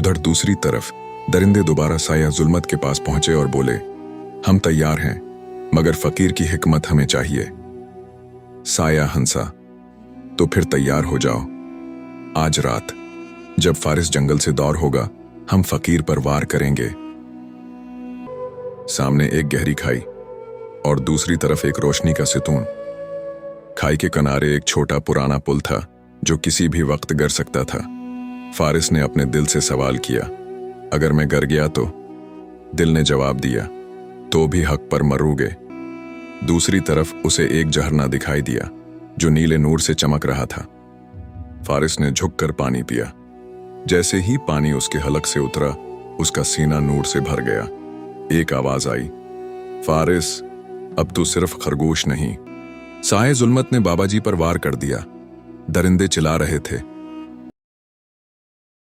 उधर दूसरी तरफ दरिंदे दोबारा साया जुल्मत के पास पहुंचे और बोले, हम तैयार हैं, मगर फकीर की हिकमत हमें चाहिए। साया हंसा, तो फिर तैयार हो जाओ। आज रात जब फारिस जंगल से दौर होगा, हम फकीर पर वार करेंगे। सामने एक गहरी खाई और दूसरी तरफ एक रोशनी का सितून। खाई के किनारे एक छोटा पुराना पुल था जो किसी भी वक्त गिर सकता था। फारिस ने अपने दिल से सवाल किया, अगर मैं गिर गया तो? दिल ने जवाब दिया, तो भी हक पर मरोगे। दूसरी तरफ उसे एक झरना दिखाई दिया जो नीले नूर से चमक रहा था। फारिस ने झुककर पानी पिया। जैसे ही पानी उसके हलक से उतरा, उसका सीना नूर से भर गया। एक आवाज आई, फारिस, अब तू सिर्फ खरगोश नहीं। साए जुल्मत ने बाबाजी पर वार कर दिया। दरिंदे चिल्ला रहे थे,